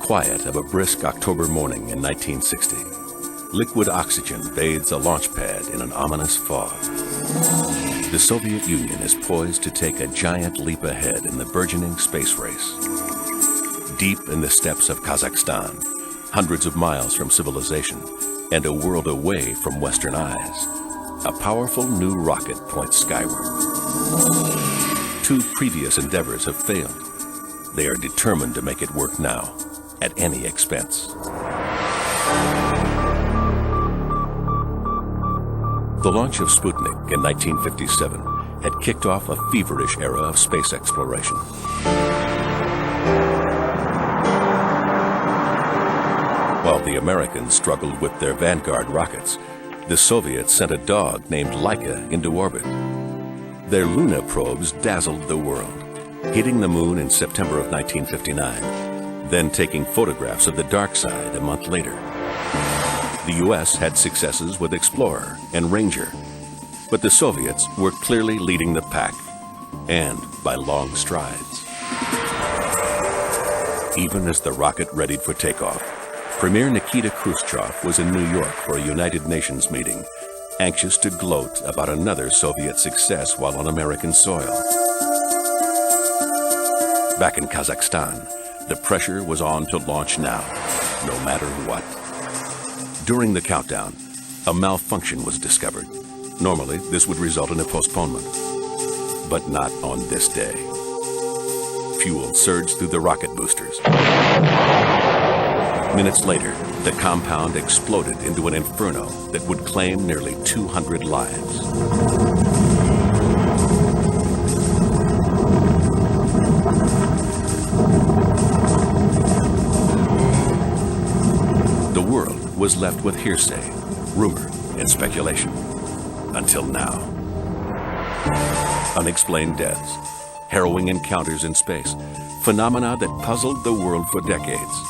quiet of a brisk October morning in 1960. Liquid oxygen bathes a launch pad in an ominous fog. The Soviet Union is poised to take a giant leap ahead in the burgeoning space race. Deep in the steppes of Kazakhstan, hundreds of miles from civilization, and a world away from Western eyes, a powerful new rocket points skyward. Two previous endeavors have failed. They are determined to make it work now, at any expense. The launch of Sputnik in 1957 had kicked off a feverish era of space exploration. While the Americans struggled with their Vanguard rockets, the Soviets sent a dog named Laika into orbit. Their Luna probes dazzled the world, hitting the moon in September of 1959, then taking photographs of the dark side a month later. The U.S. had successes with Explorer and Ranger, but the Soviets were clearly leading the pack, and by long strides. Even as the rocket readied for takeoff, Premier Nikita Khrushchev was in New York for a United Nations meeting, anxious to gloat about another Soviet success while on American soil. Back in Kazakhstan, the pressure was on to launch now, no matter what. During the countdown, a malfunction was discovered. Normally, this would result in a postponement, but not on this day. Fuel surged through the rocket boosters. Minutes later, the compound exploded into an inferno that would claim nearly 200 lives. The world was left with hearsay, rumor, and speculation. Until now. Unexplained deaths, harrowing encounters in space, phenomena that puzzled the world for decades.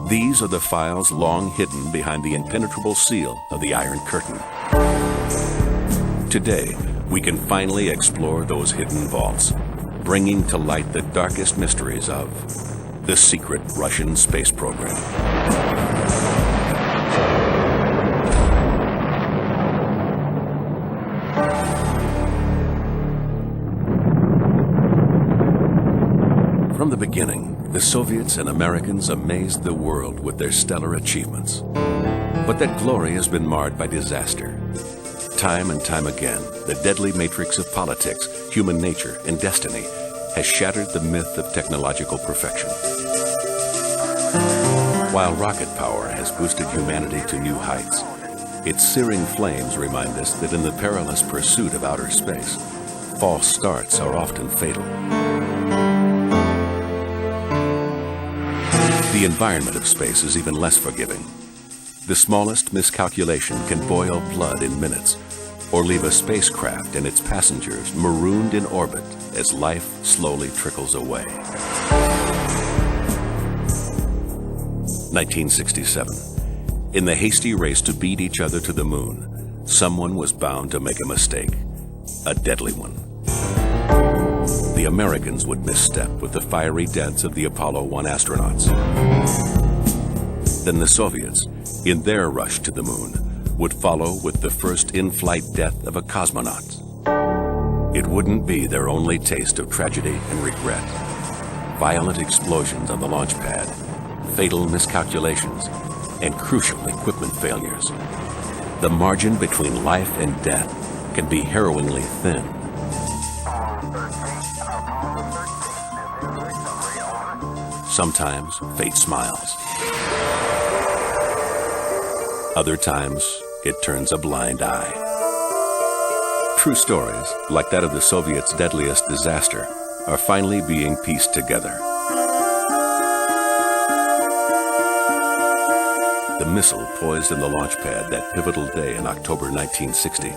These are the files long hidden behind the impenetrable seal of the Iron Curtain. Today, we can finally explore those hidden vaults, bringing to light the darkest mysteries of the secret Russian space program. From the beginning, the Soviets and Americans amazed the world with their stellar achievements. But that glory has been marred by disaster. Time and time again, the deadly matrix of politics, human nature, and destiny has shattered the myth of technological perfection. While rocket power has boosted humanity to new heights, its searing flames remind us that in the perilous pursuit of outer space, false starts are often fatal. The environment of space is even less forgiving. The smallest miscalculation can boil blood in minutes, or leave a spacecraft and its passengers marooned in orbit as life slowly trickles away. 1967. In the hasty race to beat each other to the moon, someone was bound to make a mistake, a deadly one. The Americans would misstep with the fiery deaths of the Apollo 1 astronauts. Then the Soviets, in their rush to the moon, would follow with the first in-flight death of a cosmonaut. It wouldn't be their only taste of tragedy and regret. Violent explosions on the launch pad, fatal miscalculations, and crucial equipment failures. The margin between life and death can be harrowingly thin. Sometimes fate smiles. Other times, it turns a blind eye. True stories, like that of the Soviets' deadliest disaster, are finally being pieced together. The missile poised in the launch pad that pivotal day in October 1960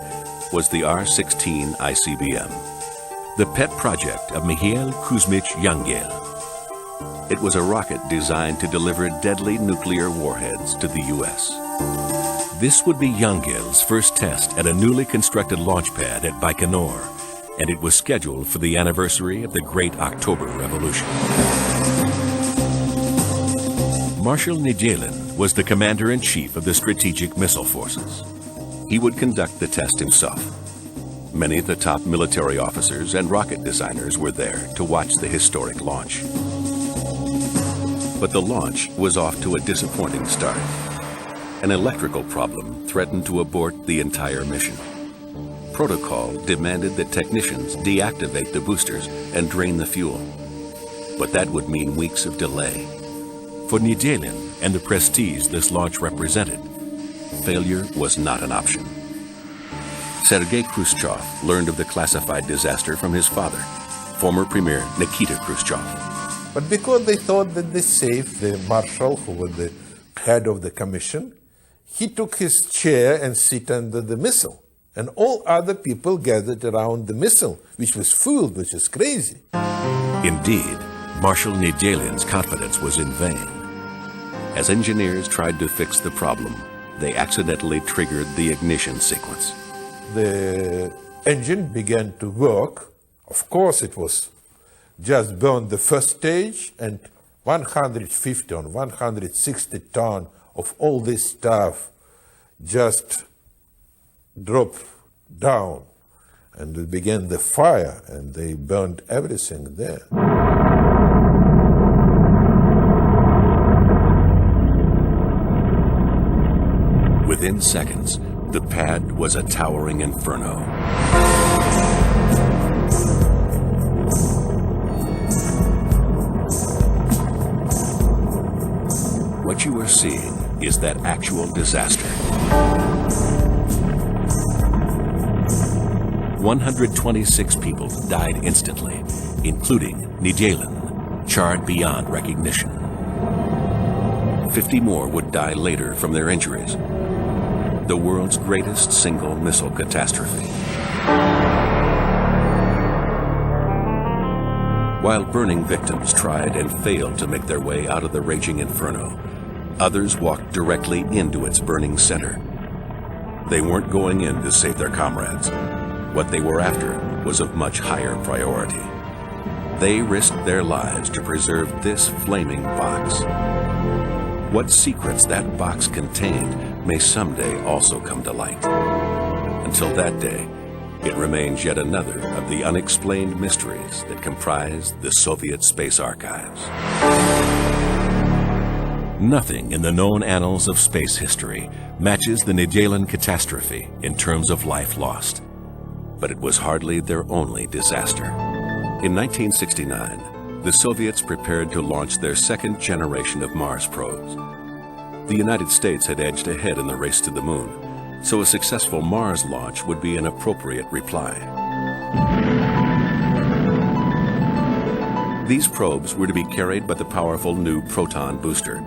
was the R-16 ICBM, the pet project of Mikhail Kuzmich Yangel. It was a rocket designed to deliver deadly nuclear warheads to the U.S. This would be Yangel's first test at a newly constructed launch pad at Baikonur, and it was scheduled for the anniversary of the Great October Revolution. Marshal Nedelin was the commander-in-chief of the Strategic Missile Forces. He would conduct the test himself. Many of the top military officers and rocket designers were there to watch the historic launch. But the launch was off to a disappointing start. An electrical problem threatened to abort the entire mission. Protocol demanded that technicians deactivate the boosters and drain the fuel. But that would mean weeks of delay. For Nedelin and the prestige this launch represented, failure was not an option. Sergei Khrushchev learned of the classified disaster from his father, former Premier Nikita Khrushchev. But because they thought that they saved the marshal, who was the head of the commission, he took his chair and sit under the missile. And all other people gathered around the missile, which was full, which is crazy. Indeed, Marshal Nedelin's confidence was in vain. As engineers tried to fix the problem, they accidentally triggered the ignition sequence. The engine began to work. Of course, it was just burned the first stage, and 150 or 160 tons of all this stuff just dropped down, and it began the fire, and they burned everything there. Within seconds, the pad was a towering inferno. What you are seeing is that actual disaster. 126 people died instantly, including Nedelin, charred beyond recognition. 50 more would die later from their injuries. The world's greatest single missile catastrophe. While burning victims tried and failed to make their way out of the raging inferno, others walked directly into its burning center. They weren't going in to save their comrades. What they were after was of much higher priority. They risked their lives to preserve this flaming box. What secrets that box contained may someday also come to light. Until that day, it remains yet another of the unexplained mysteries that comprise the Soviet space archives. Nothing in the known annals of space history matches the Nedelin catastrophe in terms of life lost. But it was hardly their only disaster. In 1969, the Soviets prepared to launch their second generation of Mars probes. The United States had edged ahead in the race to the moon, so a successful Mars launch would be an appropriate reply. These probes were to be carried by the powerful new Proton booster,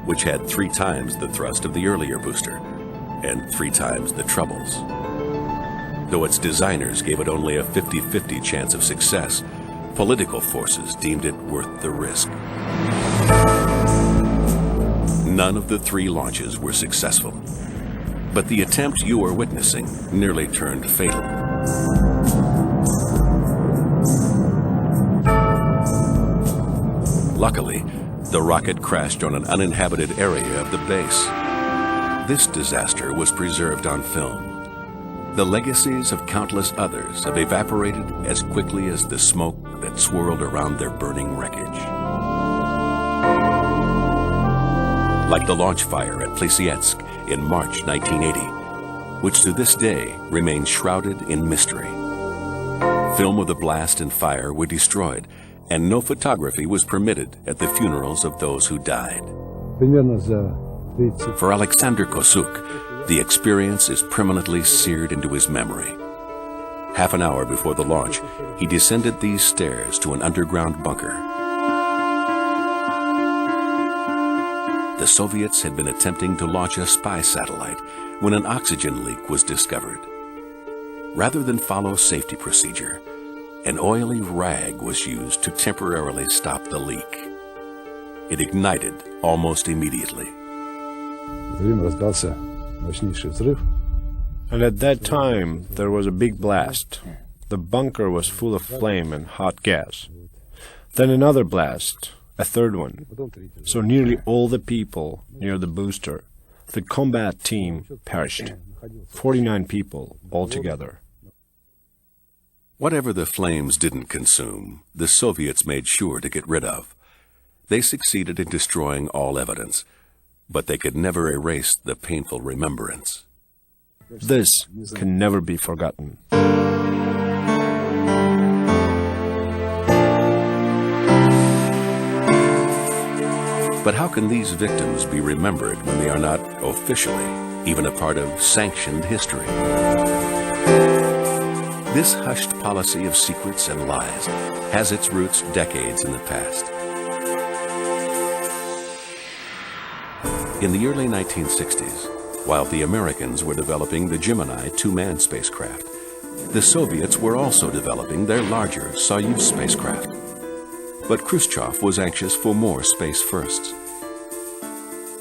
which had 3 times the thrust of the earlier booster and 3 times the troubles. Though its designers gave it only a 50-50 chance of success, political forces deemed it worth the risk. None of the 3 launches were successful, but the attempt you are witnessing nearly turned fatal. Luckily, the rocket crashed on an uninhabited area of the base. This disaster was preserved on film. The legacies of countless others have evaporated as quickly as the smoke that swirled around their burning wreckage. Like the launch fire at Plesetsk in March 1980, which to this day remains shrouded in mystery. Film of the blast and fire were destroyed, and no photography was permitted at the funerals of those who died. For Alexander Kosuk, the experience is permanently seared into his memory. Half an hour before the launch, he descended these stairs to an underground bunker. The Soviets had been attempting to launch a spy satellite when an oxygen leak was discovered. Rather than follow safety procedure, an oily rag was used to temporarily stop the leak. It ignited almost immediately. And at that time, there was a big blast. The bunker was full of flame and hot gas. Then another blast, a third one. So nearly all the people near the booster, the combat team, perished. 49 people altogether. Whatever the flames didn't consume, the Soviets made sure to get rid of. They succeeded in destroying all evidence, but they could never erase the painful remembrance. This can never be forgotten. But how can these victims be remembered when they are not officially even a part of sanctioned history? This hushed policy of secrets and lies has its roots decades in the past. In the early 1960s, while the Americans were developing the Gemini two-man spacecraft, the Soviets were also developing their larger Soyuz spacecraft. But Khrushchev was anxious for more space firsts.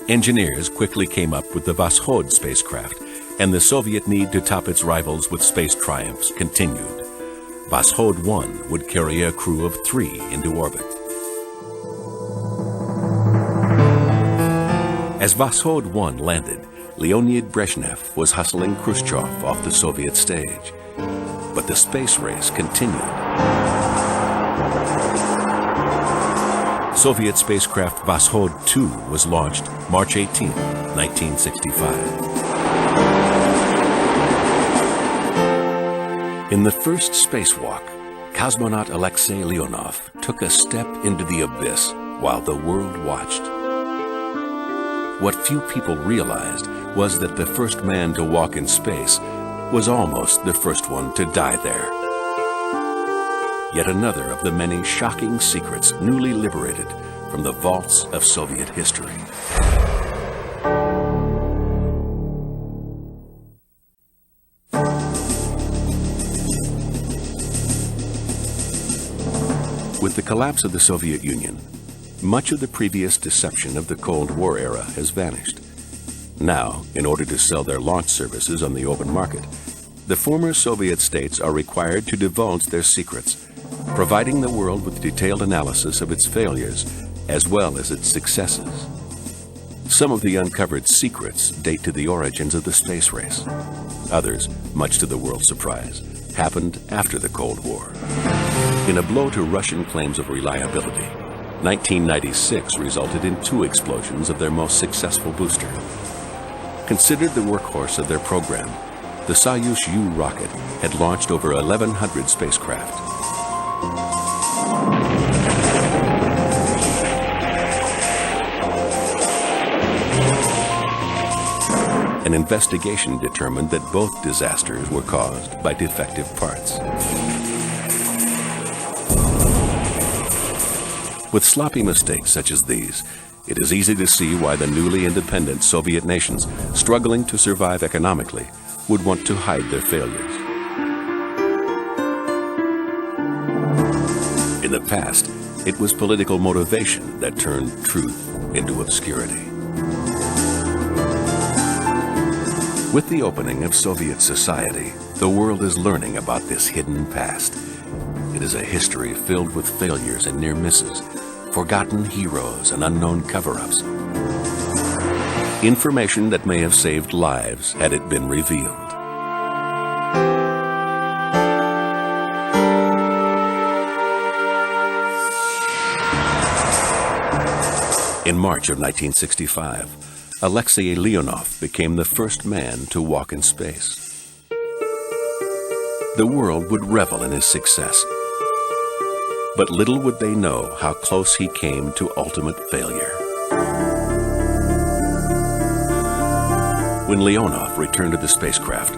Engineers quickly came up with the Voskhod spacecraft, and the Soviet need to top its rivals with space triumphs continued. Voskhod 1 would carry a crew of 3 into orbit. As Voskhod 1 landed, Leonid Brezhnev was hustling Khrushchev off the Soviet stage. But the space race continued. Soviet spacecraft Voskhod 2 was launched March 18, 1965. In the first spacewalk, cosmonaut Alexei Leonov took a step into the abyss while the world watched. What few people realized was that the first man to walk in space was almost the first one to die there. Yet another of the many shocking secrets newly liberated from the vaults of Soviet history. With the collapse of the Soviet Union, much of the previous deception of the Cold War era has vanished. Now, in order to sell their launch services on the open market, the former Soviet states are required to divulge their secrets, providing the world with detailed analysis of its failures as well as its successes. Some of the uncovered secrets date to the origins of the space race. Others, much to the world's surprise, happened after the Cold War. In a blow to Russian claims of reliability, 1996 resulted in 2 explosions of their most successful booster. Considered the workhorse of their program, the Soyuz U rocket had launched over 1,100 spacecraft. An investigation determined that both disasters were caused by defective parts. With sloppy mistakes such as these, it is easy to see why the newly independent Soviet nations, struggling to survive economically, would want to hide their failures. In the past, it was political motivation that turned truth into obscurity. With the opening of Soviet society, the world is learning about this hidden past. It is a history filled with failures and near misses, forgotten heroes and unknown cover-ups. Information that may have saved lives had it been revealed. In March of 1965, Alexei Leonov became the first man to walk in space. The world would revel in his success, but little would they know how close he came to ultimate failure. When Leonov returned to the spacecraft,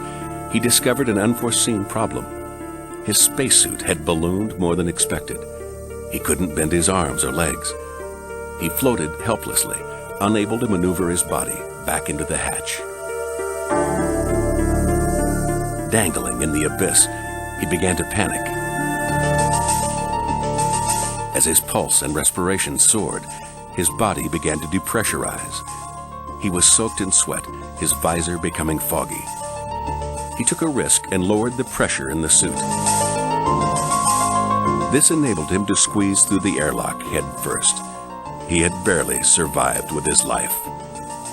he discovered an unforeseen problem. His spacesuit had ballooned more than expected. He couldn't bend his arms or legs. He floated helplessly, unable to maneuver his body back into the hatch. Dangling in the abyss, he began to panic. As his pulse and respiration soared, his body began to depressurize. He was soaked in sweat, his visor becoming foggy. He took a risk and lowered the pressure in the suit. This enabled him to squeeze through the airlock head first, he had barely survived with his life.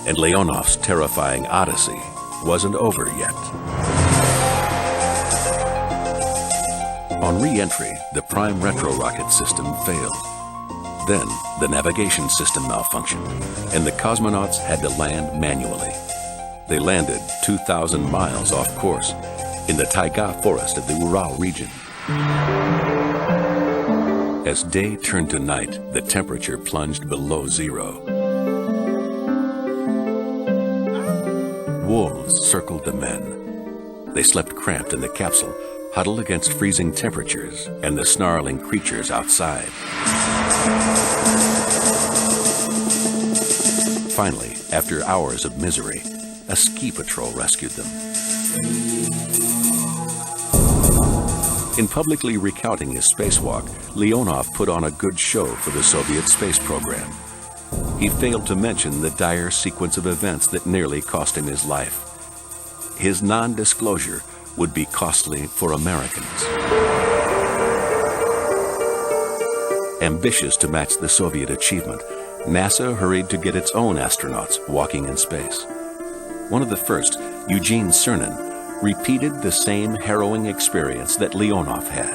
And Leonov's terrifying odyssey wasn't over yet. On re-entry, the prime retro-rocket system failed. Then, the navigation system malfunctioned, and the cosmonauts had to land manually. They landed 2,000 miles off course in the taiga forest of the Ural region. As day turned to night, the temperature plunged below zero. Wolves circled the men. They slept cramped in the capsule, huddled against freezing temperatures and the snarling creatures outside. Finally, after hours of misery, a ski patrol rescued them. In publicly recounting his spacewalk, Leonov put on a good show for the Soviet space program. He failed to mention the dire sequence of events that nearly cost him his life. His non-disclosure would be costly for Americans. Ambitious to match the Soviet achievement, NASA hurried to get its own astronauts walking in space. One of the first, Eugene Cernan, repeated the same harrowing experience that Leonov had,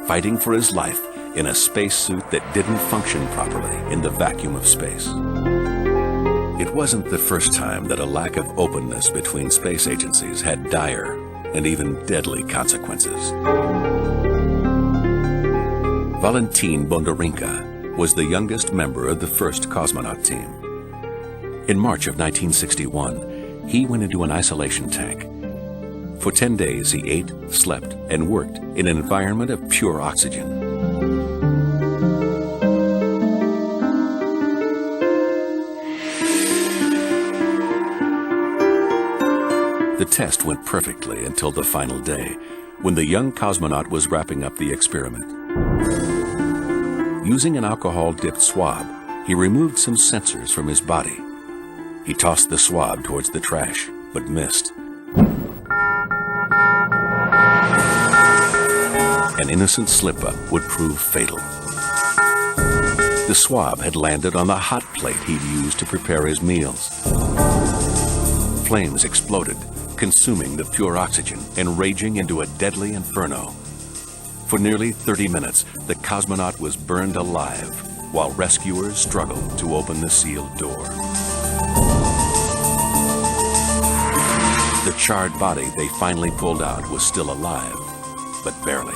fighting for his life in a spacesuit that didn't function properly in the vacuum of space. It wasn't the first time that a lack of openness between space agencies had dire and even deadly consequences. Valentin Bondarenka was the youngest member of the first cosmonaut team. In March of 1961, he went into an isolation tank. For 10 days, he ate, slept, and worked in an environment of pure oxygen. The test went perfectly until the final day, when the young cosmonaut was wrapping up the experiment. Using an alcohol-dipped swab, he removed some sensors from his body. He tossed the swab towards the trash, but missed. An innocent slip-up would prove fatal. The swab had landed on the hot plate he'd used to prepare his meals. Flames exploded, consuming the pure oxygen and raging into a deadly inferno. For nearly 30 minutes, the cosmonaut was burned alive while rescuers struggled to open the sealed door. The charred body they finally pulled out was still alive, but barely.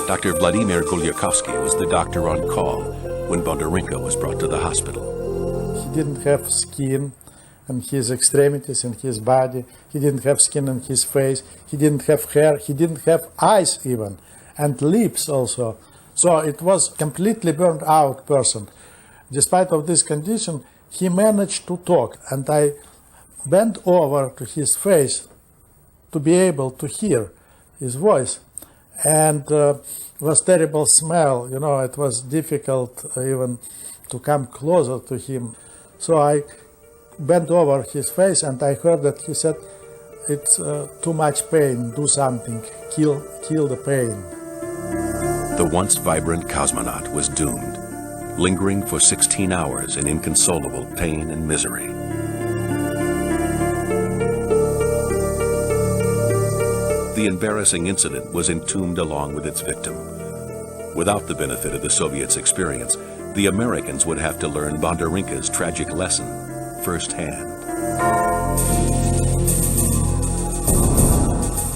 Dr. Vladimir Gulyakovsky was the doctor on call when Bondarenka was brought to the hospital. He didn't have skin in his extremities, in his body. He didn't have skin in his face. He didn't have hair. He didn't have eyes even, and lips also. So it was completely burned out person. Despite of this condition, he managed to talk, and I bent over to his face to be able to hear his voice. And was terrible smell, you know, it was difficult even to come closer to him. So I bent over his face and I heard that he said, "It's too much pain, do something, kill the pain." The once vibrant cosmonaut was doomed, lingering for 16 hours in inconsolable pain and misery. The embarrassing incident was entombed along with its victim. Without the benefit of the Soviets' experience, the Americans would have to learn Bondarenka's tragic lesson firsthand.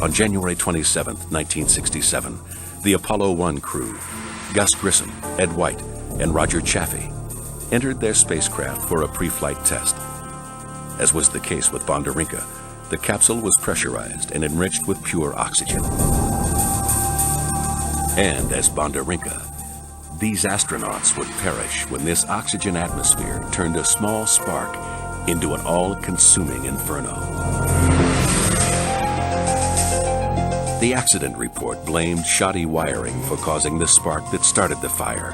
On January 27, 1967, the Apollo 1 crew, Gus Grissom, Ed White, and Roger Chaffee, entered their spacecraft for a pre-flight test. As was the case with Bondarenka, the capsule was pressurized and enriched with pure oxygen. And as Bondarenka, these astronauts would perish when this oxygen atmosphere turned a small spark into an all-consuming inferno. The accident report blamed shoddy wiring for causing the spark that started the fire,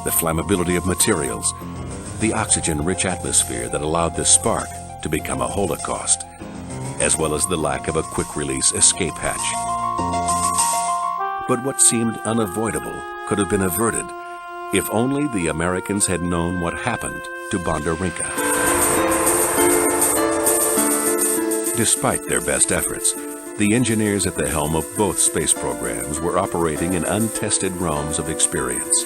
the flammability of materials, the oxygen-rich atmosphere that allowed the spark to become a holocaust, as well as the lack of a quick-release escape hatch. But what seemed unavoidable could have been averted if only the Americans had known what happened to Bondarenka. Despite their best efforts, the engineers at the helm of both space programs were operating in untested realms of experience.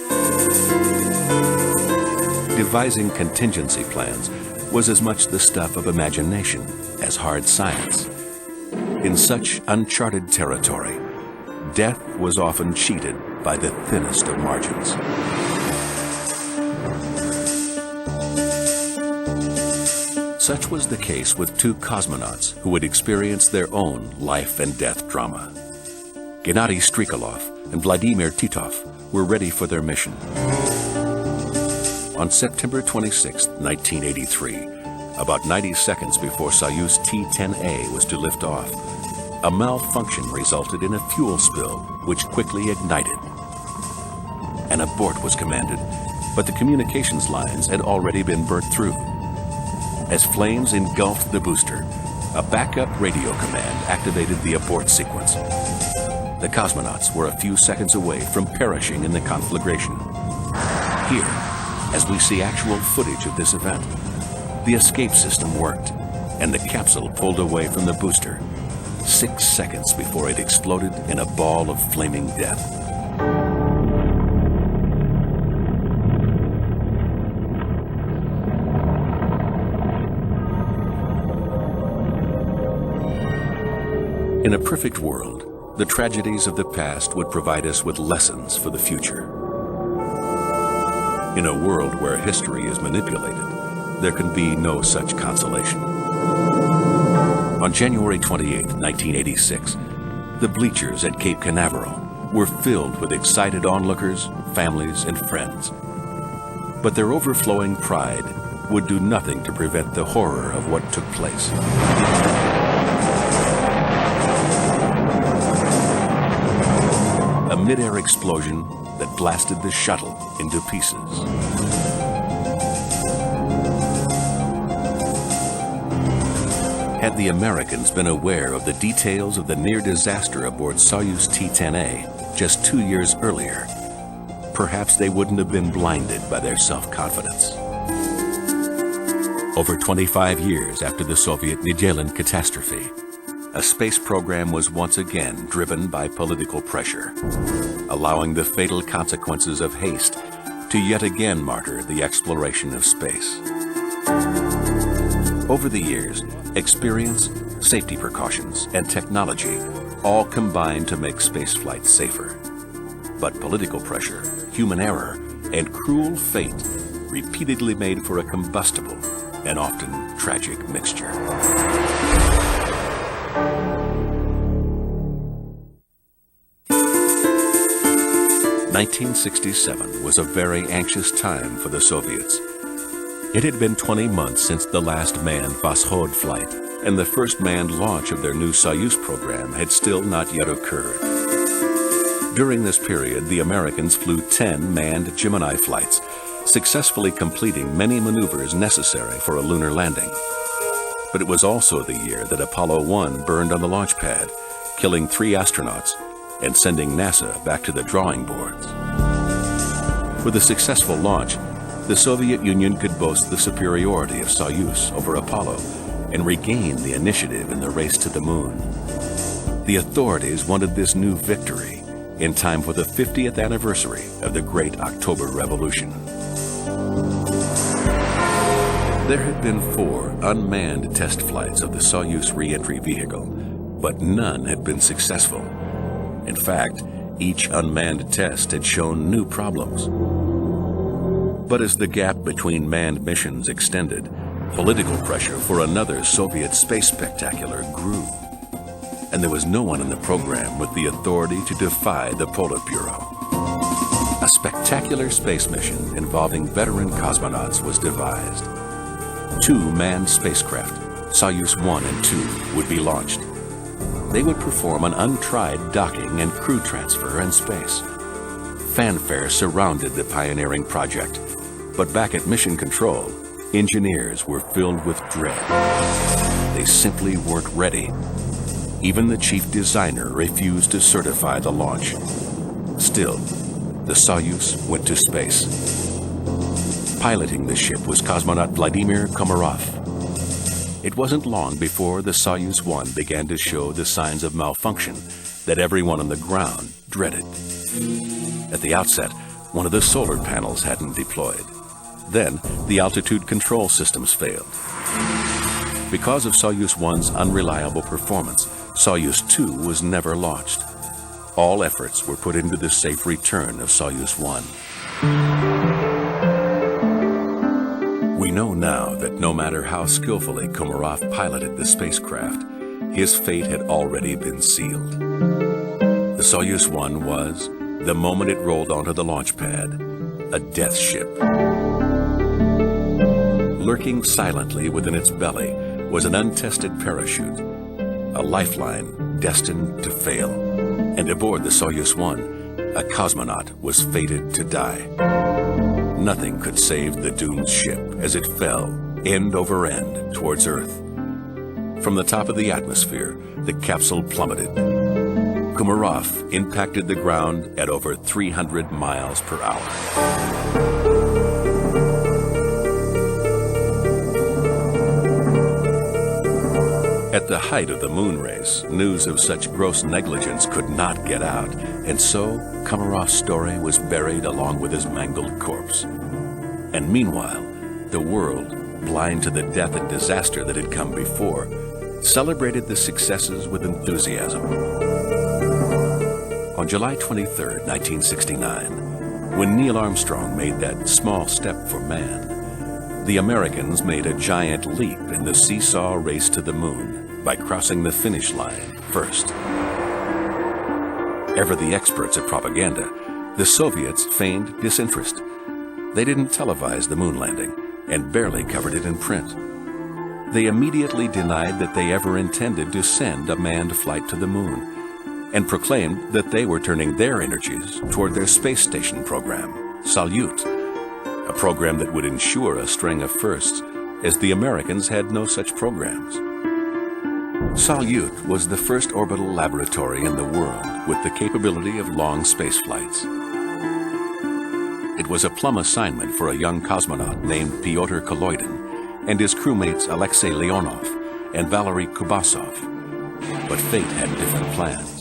Devising contingency plans was as much the stuff of imagination as hard science. In such uncharted territory, death was often cheated by the thinnest of margins. Such was the case with two cosmonauts who had experienced their own life and death drama. Gennady Strikalov and Vladimir Titov were ready for their mission. On September 26, 1983, about 90 seconds before Soyuz T-10A was to lift off, a malfunction resulted in a fuel spill which quickly ignited. An abort was commanded, but the communications lines had already been burnt through. As flames engulfed the booster, a backup radio command activated the abort sequence. The cosmonauts were a few seconds away from perishing in the conflagration. Here, as we see actual footage of this event, the escape system worked, and the capsule pulled away from the booster 6 seconds before it exploded in a ball of flaming death. In a perfect world, the tragedies of the past would provide us with lessons for the future. In a world where history is manipulated, there can be no such consolation. On January 28, 1986, the bleachers at Cape Canaveral were filled with excited onlookers, families, and friends. But their overflowing pride would do nothing to prevent the horror of what took place. A mid-air explosion that blasted the shuttle into pieces. Had the Americans been aware of the details of the near disaster aboard Soyuz T-10A just 2 years earlier, perhaps they wouldn't have been blinded by their self-confidence. Over 25 years after the Soviet Nedelin catastrophe, a space program was once again driven by political pressure, allowing the fatal consequences of haste to yet again martyr the exploration of space. Over the years, experience, safety precautions, and technology all combined to make spaceflight safer. But political pressure, human error, and cruel fate repeatedly made for a combustible and often tragic mixture. 1967 was a very anxious time for the Soviets. It had been 20 months since the last manned Vashod flight, and the first manned launch of their new Soyuz program had still not yet occurred. During this period, the Americans flew 10 manned Gemini flights, successfully completing many maneuvers necessary for a lunar landing. But it was also the year that Apollo 1 burned on the launch pad, killing 3 astronauts and sending NASA back to the drawing boards. With a successful launch, the Soviet Union could boast the superiority of Soyuz over Apollo and regain the initiative in the race to the moon. The authorities wanted this new victory in time for the 50th anniversary of the Great October Revolution. There had been 4 unmanned test flights of the Soyuz re-entry vehicle, but none had been successful. In fact, each unmanned test had shown new problems. But as the gap between manned missions extended, political pressure for another Soviet space spectacular grew. And there was no one in the program with the authority to defy the Politburo. A spectacular space mission involving veteran cosmonauts was devised. 2 manned spacecraft, Soyuz 1 and 2, would be launched. They would perform an untried docking and crew transfer in space. Fanfare surrounded the pioneering project, but back at Mission Control, engineers were filled with dread. They simply weren't ready. Even the chief designer refused to certify the launch. Still, the Soyuz went to space. Piloting the ship was cosmonaut Vladimir Komarov. It wasn't long before the Soyuz 1 began to show the signs of malfunction that everyone on the ground dreaded. At the outset, one of the solar panels hadn't deployed. Then, the altitude control systems failed. Because of Soyuz 1's unreliable performance, Soyuz 2 was never launched. All efforts were put into the safe return of Soyuz 1. We know now that no matter how skillfully Komarov piloted the spacecraft, his fate had already been sealed. The Soyuz 1 was, the moment it rolled onto the launch pad, a death ship. Lurking silently within its belly was an untested parachute, a lifeline destined to fail. And aboard the Soyuz 1, a cosmonaut was fated to die. Nothing could save the doomed ship as it fell, end over end, towards Earth. From the top of the atmosphere, the capsule plummeted. Komarov impacted the ground at over 300 miles per hour. At the height of the moon race, news of such gross negligence could not get out, and so Komarov's story was buried along with his mangled corpse. And meanwhile, the world, blind to the death and disaster that had come before, celebrated the successes with enthusiasm. On July 23, 1969, when Neil Armstrong made that small step for man, the Americans made a giant leap in the seesaw race to the moon by crossing the finish line first. Ever the experts at propaganda, the Soviets feigned disinterest. They didn't televise the moon landing and barely covered it in print. They immediately denied that they ever intended to send a manned flight to the moon and proclaimed that they were turning their energies toward their space station program, Salyut, a program that would ensure a string of firsts, as the Americans had no such programs. Salyut was the first orbital laboratory in the world with the capability of long space flights. It was a plum assignment for a young cosmonaut named Pyotr Koloidin and his crewmates Alexei Leonov and Valery Kubasov. But fate had different plans.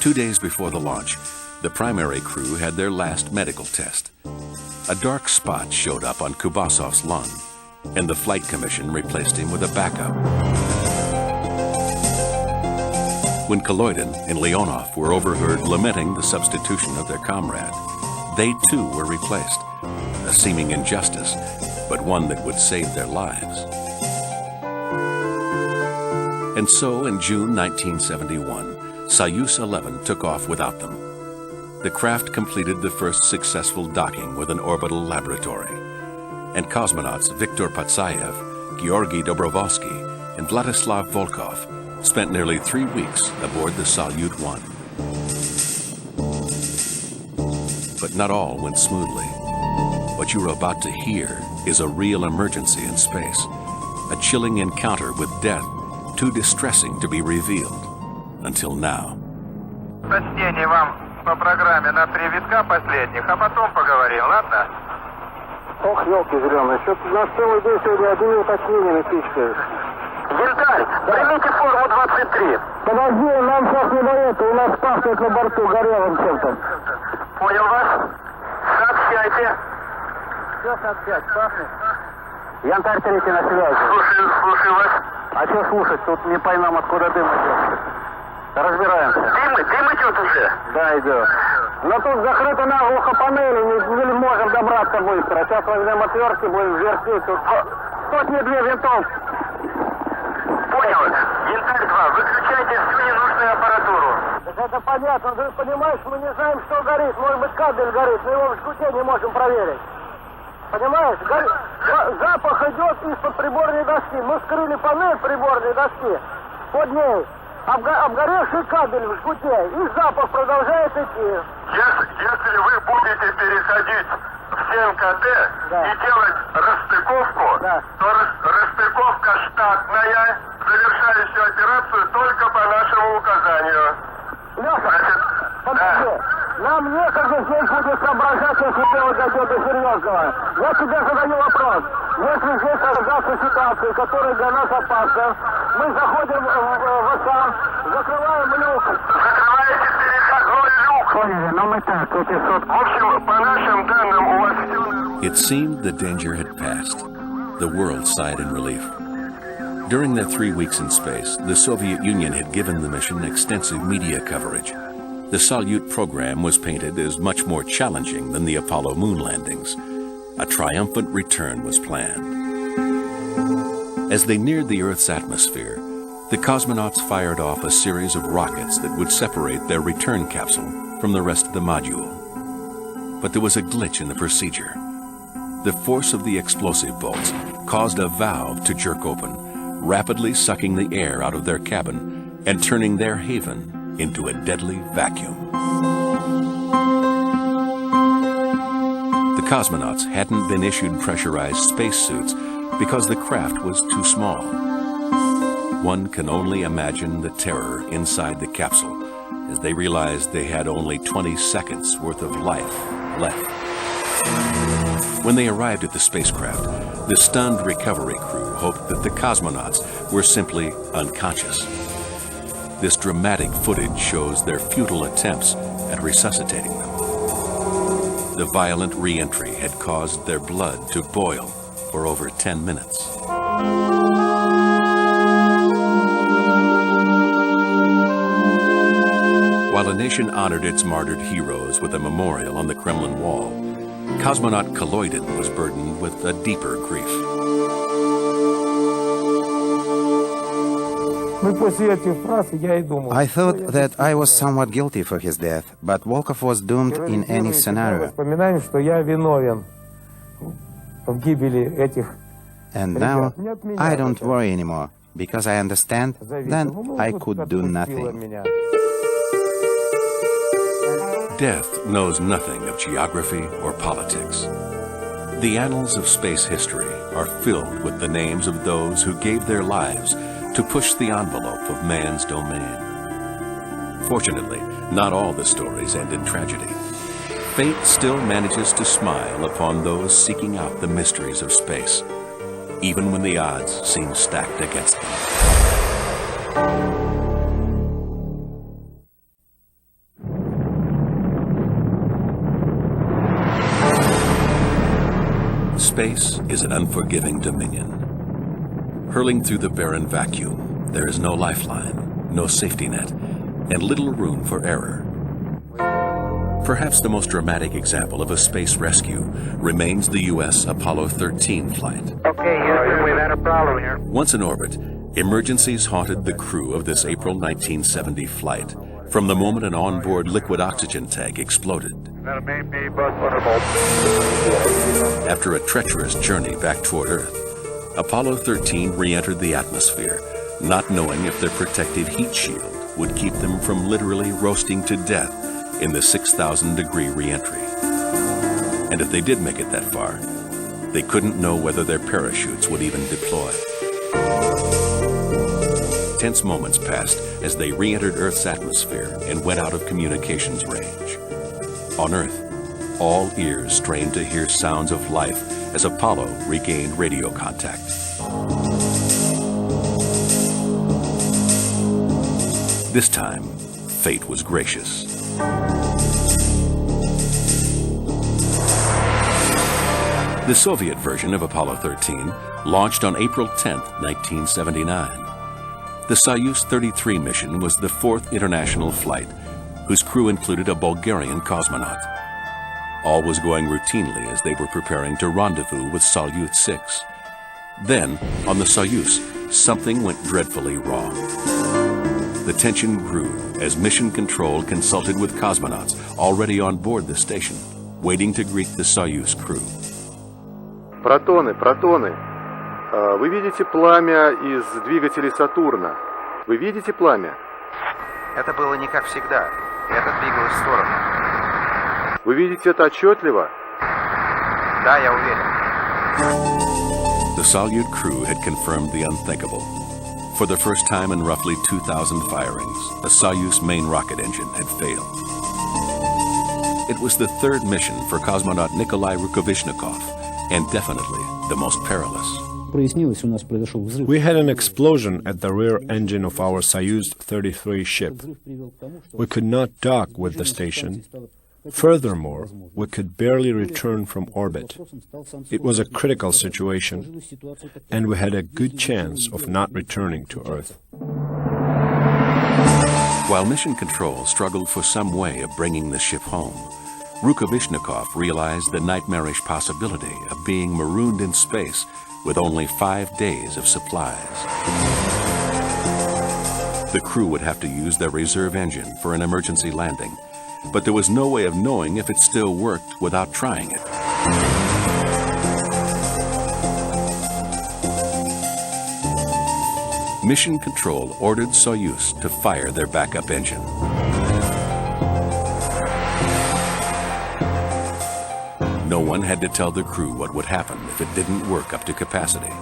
2 days before the launch, the primary crew had their last medical test. A dark spot showed up on Kubasov's lung, and the flight commission replaced him with a backup. When Koloidin and Leonov were overheard lamenting the substitution of their comrade, they too were replaced, a seeming injustice, but one that would save their lives. And so in June 1971, Soyuz 11 took off without them. The craft completed the first successful docking with an orbital laboratory, and cosmonauts Viktor Patsayev, Georgy Dobrovolsky, and Vladislav Volkov spent nearly 3 weeks aboard the Salyut 1. But not all went smoothly. What you're about to hear is a real emergency in space, a chilling encounter with death too distressing to be revealed until now. Почтение вам по программе на 3 витка последних, а потом поговорим, ладно? Ох, елки зеленые, что-то у нас целый день сегодня одни уточнения напичкаешь. Вильталь, примите форму 23. Подожди, нам сейчас не до этого, у нас пахнет на борту горелым чем-то. Понял вас? Сообщайте. Что сообщать, пахнет? Янтарь 3 на связи. Слушаю вас. А что слушать, тут не поймем, откуда дым идет. Разбираемся. Дым идет уже? Да, идет. Но тут закрыты наглухо панели, не можем добраться быстро. Сейчас возьмем отвертки, будем вертеть. Тут не 2 винтов. Понял. Янтарь 2, выключайте всю ненужную аппаратуру. Так это понятно, ты понимаешь, мы не знаем, что горит. Может быть, кабель горит, но его в жгуте не можем проверить. Понимаешь, запах идет из-под приборной доски. Мы скрыли панель приборной доски под ней. Обгоревший кабель в жгуте, и запах продолжает идти. Если вы будете переходить в НКТ и делать расстыковку, то расстыковка штатная, завершающая операцию только по нашему указанию. Леха, подожди. Нам некогда здесь будет соображать, если дело дойдет до серьезного. Я тебе задаю вопрос. Если здесь создастся ситуация, которая для нас опасна, мы заходим в ОСА, закрываем люк. Закрываете перед собой люк. Поняли, но мы так, эти сутки. В общем, по нашим данным, у вас все... It seemed the danger had passed. The world sighed in relief. During their 3 weeks in space, the Soviet Union had given the mission extensive media coverage. The Salyut program was painted as much more challenging than the Apollo moon landings. A triumphant return was planned. As they neared the Earth's atmosphere, the cosmonauts fired off a series of rockets that would separate their return capsule from the rest of the module. But there was a glitch in the procedure. The force of the explosive bolts caused a valve to jerk open, rapidly sucking the air out of their cabin and turning their haven into a deadly vacuum. The cosmonauts hadn't been issued pressurized spacesuits because the craft was too small. One can only imagine the terror inside the capsule as they realized they had only 20 seconds worth of life left. When they arrived at the spacecraft, the stunned recovery crew hoped that the cosmonauts were simply unconscious. This dramatic footage shows their futile attempts at resuscitating them. The violent re-entry had caused their blood to boil for over 10 minutes. While a nation honored its martyred heroes with a memorial on the Kremlin wall, cosmonaut Kolodin was burdened with a deeper grief. I thought that I was somewhat guilty for his death, but Volkov was doomed in any scenario. And now I don't worry anymore, because I understand then I could do nothing. Death knows nothing of geography or politics. The annals of space history are filled with the names of those who gave their lives to push the envelope of man's domain. Fortunately, not all the stories end in tragedy. Fate still manages to smile upon those seeking out the mysteries of space, even when the odds seem stacked against them. Space is an unforgiving dominion. Hurling through the barren vacuum, there is no lifeline, no safety net, and little room for error. Perhaps the most dramatic example of a space rescue remains the U.S. Apollo 13 flight. Okay, Houston, we've had a problem here. Once in orbit, emergencies haunted the crew of this April 1970 flight, from the moment an onboard liquid oxygen tank exploded. After a treacherous journey back toward Earth, Apollo 13 re-entered the atmosphere, not knowing if their protective heat shield would keep them from literally roasting to death in the 6,000-degree re-entry. And if they did make it that far, they couldn't know whether their parachutes would even deploy. Tense moments passed as they re-entered Earth's atmosphere and went out of communications range. On Earth, all ears strained to hear sounds of life as Apollo regained radio contact. This time, fate was gracious. The Soviet version of Apollo 13 launched on April 10, 1979. The Soyuz 33 mission was the fourth international flight, whose crew included a Bulgarian cosmonaut. All was going routinely as they were preparing to rendezvous with Salyut 6. Then, on the Soyuz, something went dreadfully wrong. The tension grew as Mission Control consulted with cosmonauts already on board the station, waiting to greet the Soyuz crew. Протоны. Вы видите пламя из двигателей Сатурна. Вы видите пламя? Это было не как всегда. Это двигалось в сторону. Вы видите это отчетливо? Да, я уверен. The Salyut crew had confirmed the unthinkable. For the first time in roughly 2,000 firings, the Soyuz main rocket engine had failed. It was the third mission for cosmonaut Nikolai Rukavishnikov, and definitely the most perilous. We had an explosion at the rear engine of our Soyuz T-10A ship. We could not dock with the station. Furthermore, we could barely return from orbit. It was a critical situation, and we had a good chance of not returning to Earth. While Mission Control struggled for some way of bringing the ship home, Rukavishnikov realized the nightmarish possibility of being marooned in space with only 5 days of supplies. The crew would have to use their reserve engine for an emergency landing, but there was no way of knowing if it still worked without trying it. Mission Control ordered Soyuz to fire their backup engine. No one had to tell the crew what would happen if it didn't work up to capacity.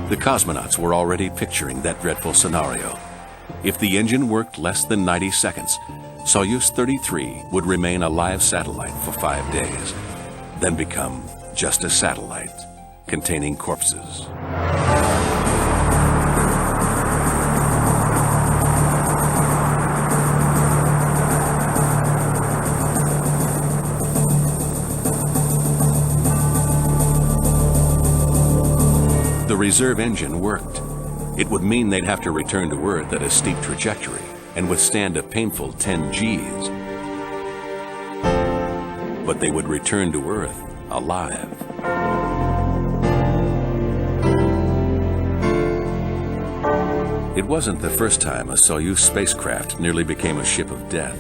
The cosmonauts were already picturing that dreadful scenario. If the engine worked less than 90 seconds, Soyuz 33 would remain a live satellite for 5 days, then become just a satellite containing corpses. The reserve engine worked. It would mean they'd have to return to Earth at a steep trajectory and withstand a painful 10 Gs. But they would return to Earth alive. It wasn't the first time a Soyuz spacecraft nearly became a ship of death.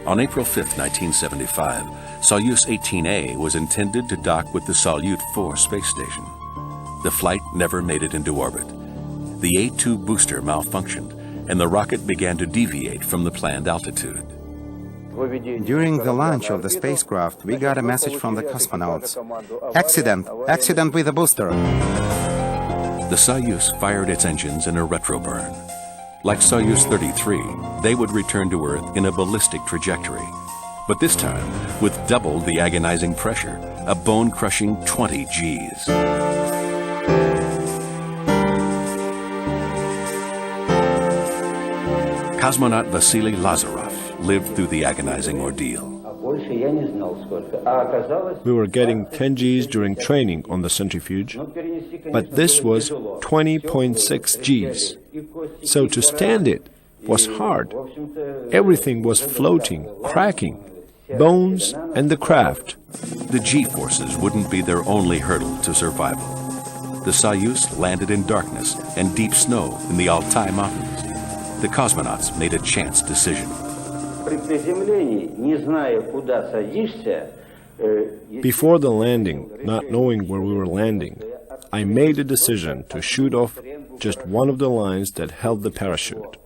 On April 5, 1975, Soyuz T-10A was intended to dock with the Salyut 4 space station. The flight never made it into orbit. The A2 booster malfunctioned, and the rocket began to deviate from the planned altitude. During the launch of the spacecraft, we got a message from the cosmonauts. Accident! Accident with the booster! The Soyuz fired its engines in a retroburn. Like Soyuz 33, they would return to Earth in a ballistic trajectory. But this time, with double the agonizing pressure, a bone-crushing 20 Gs. Cosmonaut Vasily Lazarov lived through the agonizing ordeal. We were getting 10 Gs during training on the centrifuge, but this was 20.6 Gs. So to stand it was hard. Everything was floating, cracking, bones and the craft. The G-forces wouldn't be their only hurdle to survival. The Soyuz landed in darkness and deep snow in the Altai Mountains. The cosmonauts made a chance decision. Before the landing, not knowing where we were landing, I made a decision to shoot off just one of the lines that held the parachute.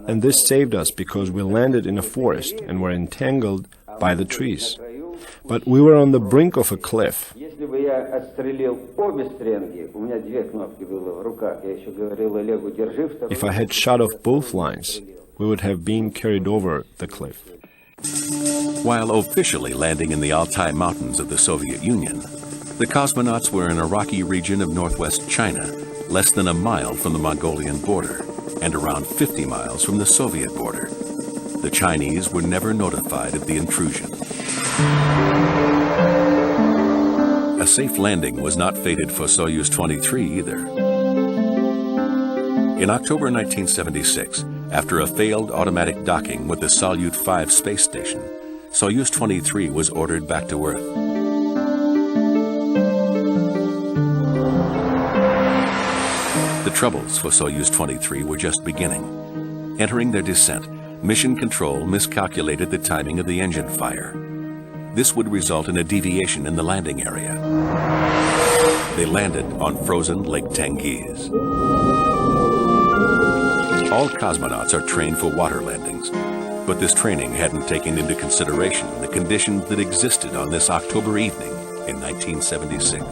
And this saved us because we landed in a forest and were entangled by the trees. But we were on the brink of a cliff. If I had shot off both lines, we would have been carried over the cliff. While officially landing in the Altai Mountains of the Soviet Union, the cosmonauts were in a rocky region of northwest China, less than a mile from the Mongolian border, and around 50 miles from the Soviet border. The Chinese were never notified of the intrusion. A safe landing was not fated for Soyuz 23 either. In October 1976, after a failed automatic docking with the Salyut 5 space station, Soyuz 23 was ordered back to Earth. The troubles for Soyuz 23 were just beginning. Entering their descent, Mission Control miscalculated the timing of the engine fire. This would result in a deviation in the landing area. They landed on frozen Lake Tengiz. All cosmonauts are trained for water landings, but this training hadn't taken into consideration the conditions that existed on this October evening in 1976.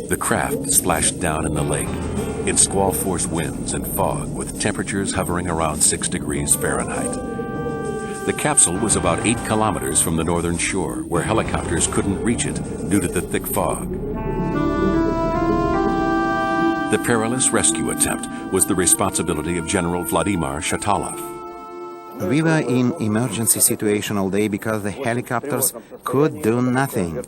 The craft splashed down in the lake. in squall-force winds and fog with temperatures hovering around 6 degrees Fahrenheit. The capsule was about 8 kilometers from the northern shore, where helicopters couldn't reach it due to the thick fog. The Perilous rescue attempt was the responsibility of General Vladimir Shatalov. We were in emergency situation all day because the helicopters could do nothing.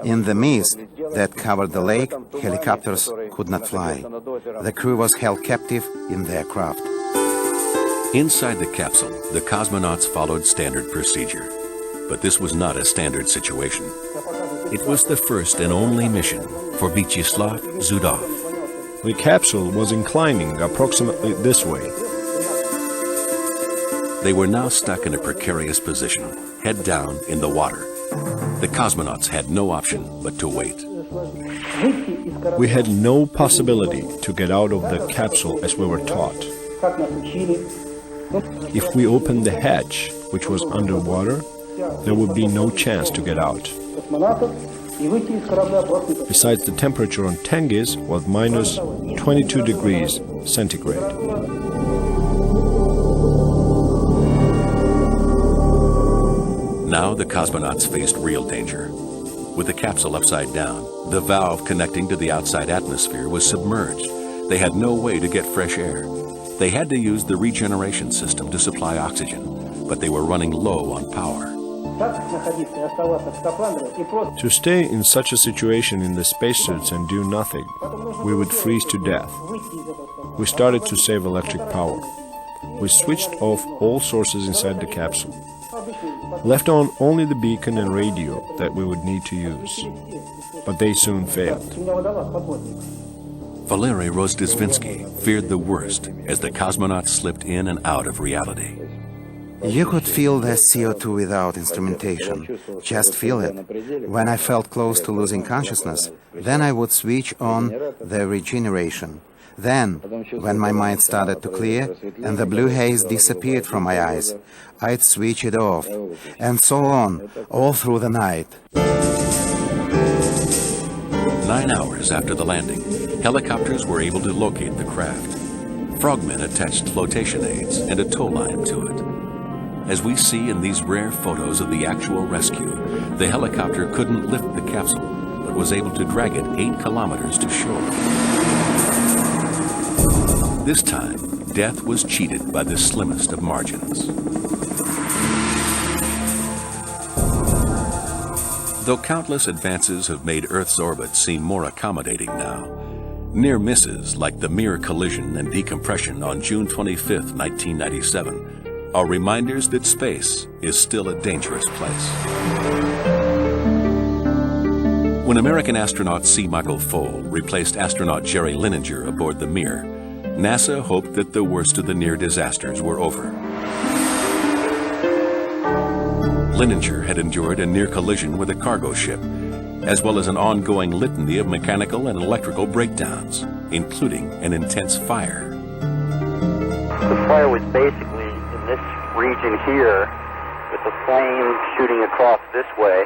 In the mist that covered the lake, helicopters could not fly. The crew was held captive in their craft. Inside the capsule, the cosmonauts followed standard procedure. But this was not a standard situation. It was the first and only mission for Vyacheslav Zudov. The capsule was inclining approximately this way. They were now stuck in a precarious position, head down in the water. The cosmonauts had no option but to wait. We had no possibility to get out of the capsule as we were taught. If we opened the hatch, which was underwater, there would be no chance to get out. Besides, the temperature on Tengiz was minus 22 degrees centigrade. Now the cosmonauts faced real danger. With the capsule upside down, the valve connecting to the outside atmosphere was submerged. They had no way to get fresh air. They had to use the regeneration system to supply oxygen, but they were running low on power. To stay in such a situation in the spacesuits and do nothing, we would freeze to death. We started to save electric power. We switched off all sources inside the capsule. Left on only the beacon and radio that we would need to use. But they soon failed. Valery Rozdesvinsky feared the worst as the cosmonauts slipped in and out of reality. You could feel the CO2 without instrumentation. Just feel it. When I felt close to losing consciousness, then I would switch on the regeneration. Then, when my mind started to clear and the blue haze disappeared from my eyes, I'd switch it off, and so on, all through the night. 9 hours after the landing, helicopters were able to locate the craft. Frogmen attached flotation aids and a tow line to it. As we see in these rare photos of the actual rescue, the helicopter couldn't lift the capsule, but was able to drag it 8 kilometers to shore. This time, death was cheated by the slimmest of margins. Though countless advances have made Earth's orbit seem more accommodating now, near misses like the Mir collision and decompression on June 25, 1997, are reminders that space is still a dangerous place. When American astronaut C. Michael Foale replaced astronaut Jerry Linenger aboard the Mir, NASA hoped that the worst of the near disasters were over. Linenger had endured a near collision with a cargo ship, as well as an ongoing litany of mechanical and electrical breakdowns, including an intense fire. The fire was basically in this region here, with the flame shooting across this way.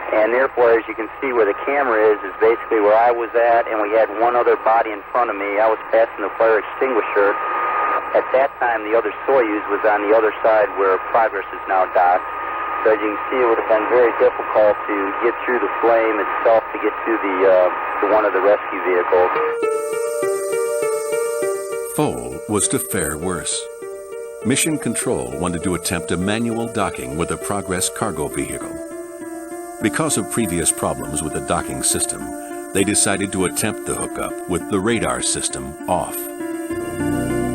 And therefore, as you can see where the camera is basically where I was at, and we had one other body in front of me. I was passing the fire extinguisher. At that time, the other Soyuz was on the other side where Progress is now docked. So as you can see, it would have been very difficult to get through the flame itself to get to to one of the rescue vehicles. Foale was to fare worse. Mission Control wanted to attempt a manual docking with a Progress cargo vehicle. Because of previous problems with the docking system, they decided to attempt the hookup with the radar system off.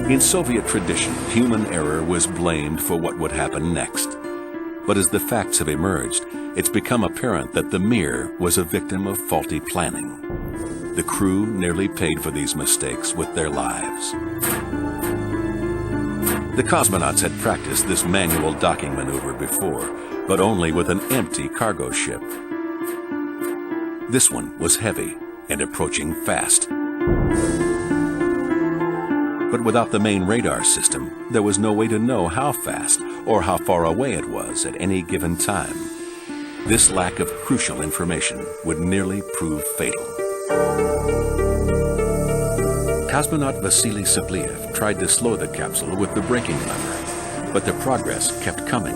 In Soviet tradition, human error was blamed for what would happen next. But as the facts have emerged, it's become apparent that the Mir was a victim of faulty planning. The crew nearly paid for these mistakes with their lives. The cosmonauts had practiced this manual docking maneuver before, but only with an empty cargo ship. This one was heavy and approaching fast. But without the main radar system, there was no way to know how fast or how far away it was at any given time. This lack of crucial information would nearly prove fatal. Cosmonaut Vasily Sopliev tried to slow the capsule with the braking lever, but the progress kept coming.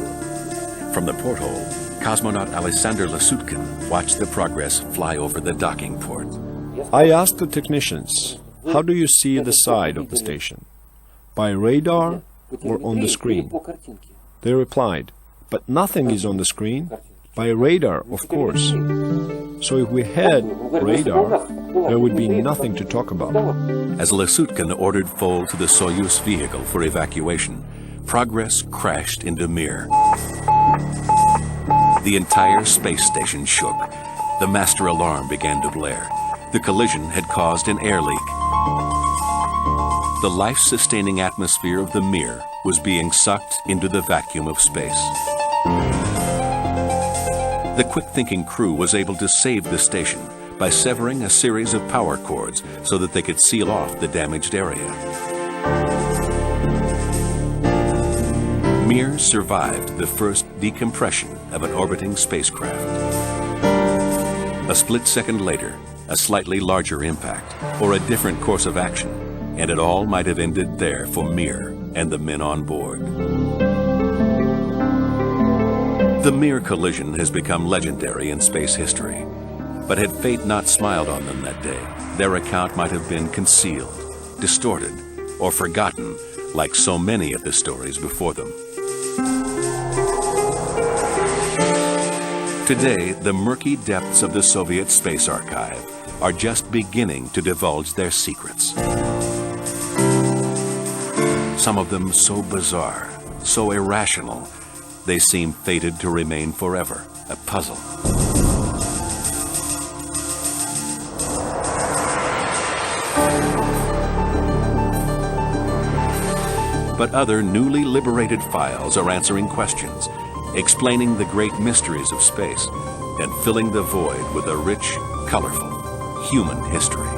From the porthole, cosmonaut Alexander Lesutkin watched the progress fly over the docking port. I asked the technicians, how do you see the side of the station? By radar or on the screen? They replied, but nothing is on the screen. By radar, of course. So if we had radar, there would be nothing to talk about. As Lesutkin ordered Foal to the Soyuz vehicle for evacuation, Progress crashed into Mir. The entire space station shook. The master alarm began to blare. The collision had caused an air leak. The life-sustaining atmosphere of the Mir was being sucked into the vacuum of space. The quick-thinking crew was able to save the station by severing a series of power cords so that they could seal off the damaged area. Mir survived the first decompression of an orbiting spacecraft. A split second later, a slightly larger impact, or a different course of action, and it all might have ended there for Mir and the men on board. The Mir collision has become legendary in space history. But had fate not smiled on them that day, their account might have been concealed, distorted, or forgotten like so many of the stories before them. Today, the murky depths of the Soviet space archive are just beginning to divulge their secrets. Some of them so bizarre, so irrational, they seem fated to remain forever a puzzle. But other newly liberated files are answering questions, explaining the great mysteries of space, and filling the void with a rich, colorful human history.